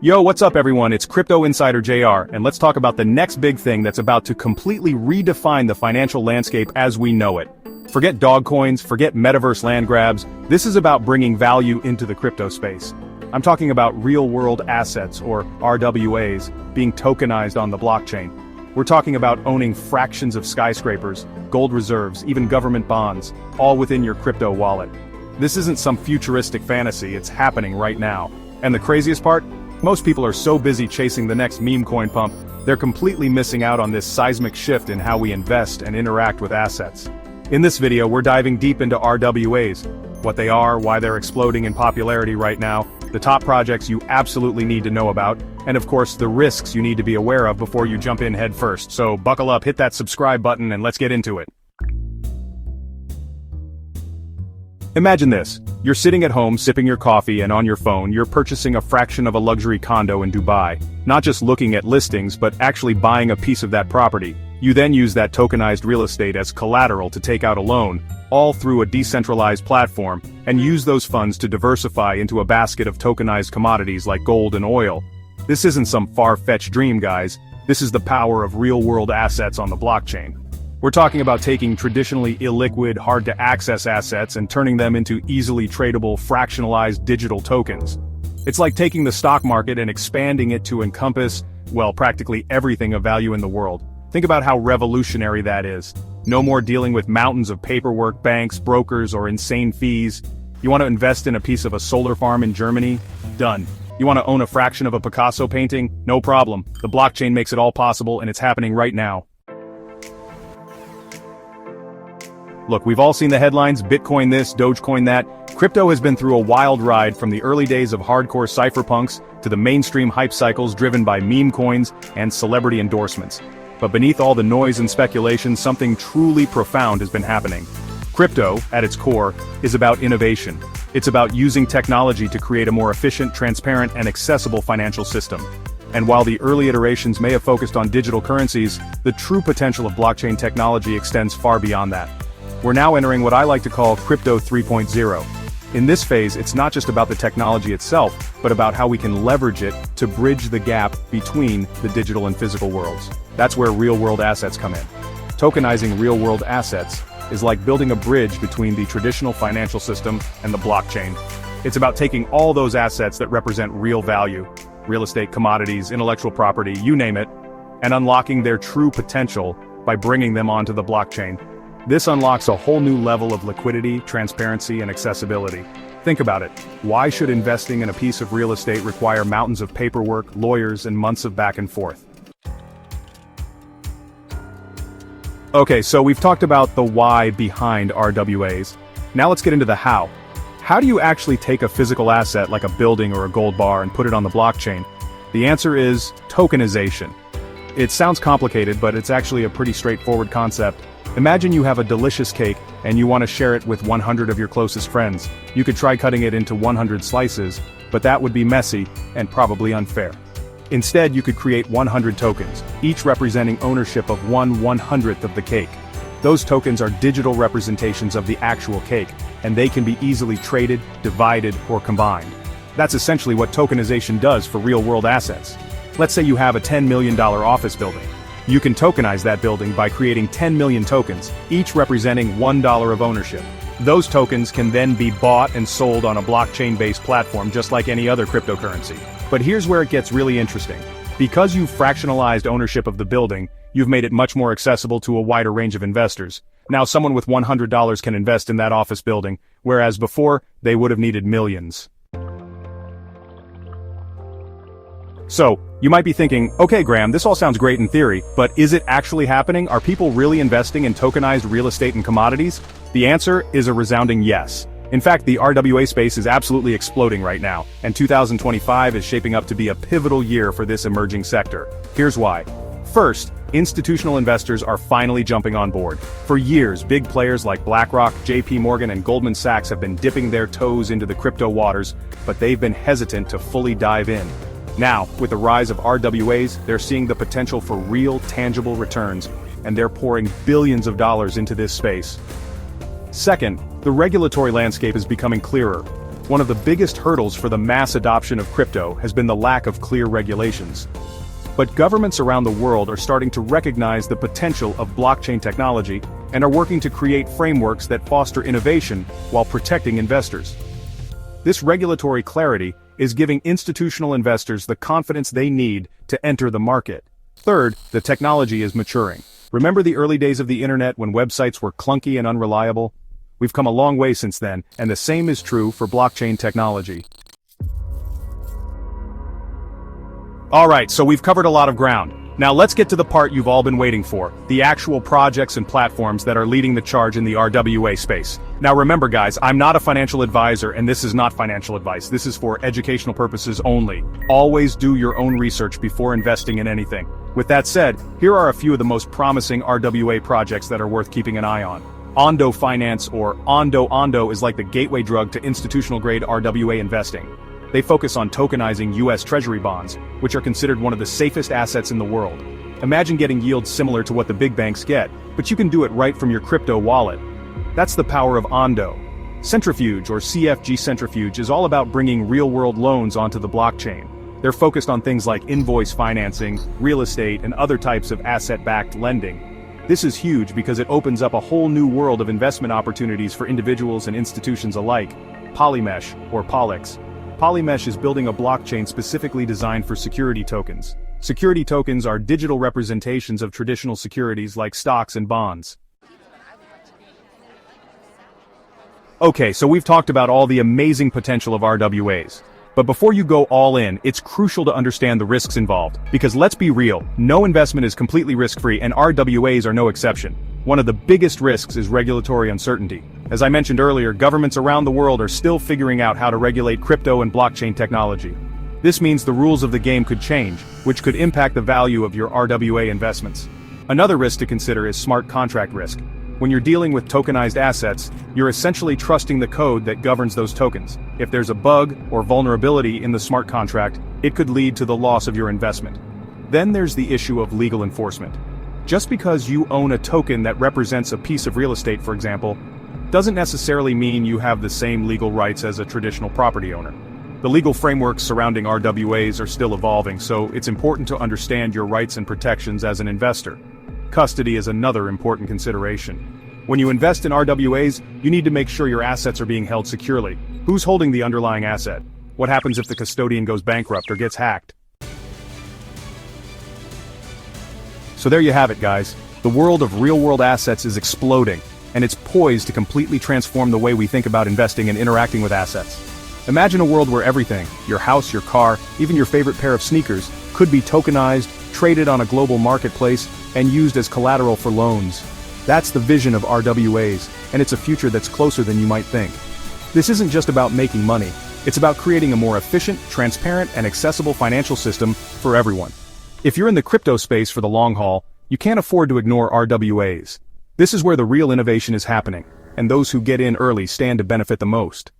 Yo, what's up everyone, it's Crypto Insider JR, and let's talk about the next big thing that's about to completely redefine the financial landscape as we know it. Forget dog coins, forget metaverse land grabs, this is about bringing value into the crypto space. I'm talking about real-world assets, or RWAs, being tokenized on the blockchain. We're talking about owning fractions of skyscrapers, gold reserves, even government bonds, all within your crypto wallet. This isn't some futuristic fantasy, it's happening right now. And the craziest part? Most people are so busy chasing the next meme coin pump, they're completely missing out on this seismic shift in how we invest and interact with assets. In this video, we're diving deep into RWAs, what they are, why they're exploding in popularity right now, the top projects you absolutely need to know about, and of course the risks you need to be aware of before you jump in head first. So buckle up, hit that subscribe button, and let's get into it. Imagine this. You're sitting at home sipping your coffee and on your phone you're purchasing a fraction of a luxury condo in Dubai. Not just looking at listings but actually buying a piece of that property. You then use that tokenized real estate as collateral to take out a loan, all through a decentralized platform, and use those funds to diversify into a basket of tokenized commodities like gold and oil. This isn't some far-fetched dream, guys. This is the power of real-world assets on the blockchain. We're talking about taking traditionally illiquid, hard-to-access assets and turning them into easily tradable, fractionalized digital tokens. It's like taking the stock market and expanding it to encompass, well, practically everything of value in the world. Think about how revolutionary that is. No more dealing with mountains of paperwork, banks, brokers, or insane fees. You want to invest in a piece of a solar farm in Germany? Done. You want to own a fraction of a Picasso painting? No problem. The blockchain makes it all possible, and it's happening right now. Look, we've all seen the headlines, Bitcoin this, Dogecoin that. Crypto has been through a wild ride from the early days of hardcore cypherpunks to the mainstream hype cycles driven by meme coins and celebrity endorsements. But beneath all the noise and speculation, something truly profound has been happening. Crypto, at its core, is about innovation. It's about using technology to create a more efficient, transparent, and accessible financial system. And while the early iterations may have focused on digital currencies, the true potential of blockchain technology extends far beyond that. We're now entering what I like to call Crypto 3.0. In this phase, it's not just about the technology itself, but about how we can leverage it to bridge the gap between the digital and physical worlds. That's where real-world assets come in. Tokenizing real-world assets is like building a bridge between the traditional financial system and the blockchain. It's about taking all those assets that represent real value, real estate, commodities, intellectual property, you name it, and unlocking their true potential by bringing them onto the blockchain. This unlocks a whole new level of liquidity, transparency, and accessibility. Think about it. Why should investing in a piece of real estate require mountains of paperwork, lawyers, and months of back and forth? Okay, so we've talked about the why behind RWAs. Now let's get into the how. How do you actually take a physical asset like a building or a gold bar and put it on the blockchain? The answer is tokenization. It sounds complicated, but it's actually a pretty straightforward concept. Imagine you have a delicious cake, and you want to share it with 100 of your closest friends. You could try cutting it into 100 slices, but that would be messy, and probably unfair. Instead, you could create 100 tokens, each representing ownership of 1/100th of the cake. Those tokens are digital representations of the actual cake, and they can be easily traded, divided, or combined. That's essentially what tokenization does for real-world assets. Let's say you have a $10 million office building. You can tokenize that building by creating 10 million tokens, each representing $1 of ownership. Those tokens can then be bought and sold on a blockchain-based platform just like any other cryptocurrency. But here's where it gets really interesting. Because you've fractionalized ownership of the building, you've made it much more accessible to a wider range of investors. Now someone with $100 can invest in that office building, whereas before, they would have needed millions. So, you might be thinking, okay Graham, this all sounds great in theory, but is it actually happening? Are people really investing in tokenized real estate and commodities? The answer is a resounding yes. In fact, the RWA space is absolutely exploding right now, and 2025 is shaping up to be a pivotal year for this emerging sector. Here's why. First, institutional investors are finally jumping on board. For years, big players like BlackRock, JP Morgan, and Goldman Sachs have been dipping their toes into the crypto waters, but they've been hesitant to fully dive in. Now, with the rise of RWAs, they're seeing the potential for real, tangible returns, and they're pouring billions of dollars into this space. Second, the regulatory landscape is becoming clearer. One of the biggest hurdles for the mass adoption of crypto has been the lack of clear regulations. But governments around the world are starting to recognize the potential of blockchain technology and are working to create frameworks that foster innovation while protecting investors. This regulatory clarity is giving institutional investors the confidence they need to enter the market. Third, the technology is maturing. Remember the early days of the internet when websites were clunky and unreliable? We've come a long way since then, and the same is true for blockchain technology. Alright, so we've covered a lot of ground. Now let's get to the part you've all been waiting for, the actual projects and platforms that are leading the charge in the RWA space. Now remember guys, I'm not a financial advisor and this is not financial advice, this is for educational purposes only. Always do your own research before investing in anything. With that said, here are a few of the most promising RWA projects that are worth keeping an eye on. Ondo Finance, or Ondo, is like the gateway drug to institutional-grade RWA investing. They focus on tokenizing US Treasury bonds, which are considered one of the safest assets in the world. Imagine getting yields similar to what the big banks get, but you can do it right from your crypto wallet. That's the power of Ondo. Centrifuge, or CFG Centrifuge, is all about bringing real-world loans onto the blockchain. They're focused on things like invoice financing, real estate, and other types of asset-backed lending. This is huge because it opens up a whole new world of investment opportunities for individuals and institutions alike. POLYMesh, or POLYX. POLYMesh is building a blockchain specifically designed for security tokens. Security tokens are digital representations of traditional securities like stocks and bonds. Okay, so we've talked about all the amazing potential of RWAs. But before you go all in, it's crucial to understand the risks involved. Because let's be real, no investment is completely risk-free and RWAs are no exception. One of the biggest risks is regulatory uncertainty. As I mentioned earlier, governments around the world are still figuring out how to regulate crypto and blockchain technology. This means the rules of the game could change, which could impact the value of your RWA investments. Another risk to consider is smart contract risk. When you're dealing with tokenized assets, you're essentially trusting the code that governs those tokens. If there's a bug or vulnerability in the smart contract, it could lead to the loss of your investment. Then there's the issue of legal enforcement. Just because you own a token that represents a piece of real estate, for example, doesn't necessarily mean you have the same legal rights as a traditional property owner. The legal frameworks surrounding RWAs are still evolving, so it's important to understand your rights and protections as an investor. Custody is another important consideration. When you invest in RWAs, you need to make sure your assets are being held securely. Who's holding the underlying asset? What happens if the custodian goes bankrupt or gets hacked? So there you have it, guys. The world of real-world assets is exploding, and it's poised to completely transform the way we think about investing and interacting with assets. Imagine a world where everything, your house, your car, even your favorite pair of sneakers, could be tokenized, traded on a global marketplace, and used as collateral for loans. That's the vision of RWAs, and it's a future that's closer than you might think. This isn't just about making money, it's about creating a more efficient, transparent, and accessible financial system for everyone. If you're in the crypto space for the long haul, you can't afford to ignore RWAs. This is where the real innovation is happening, and those who get in early stand to benefit the most.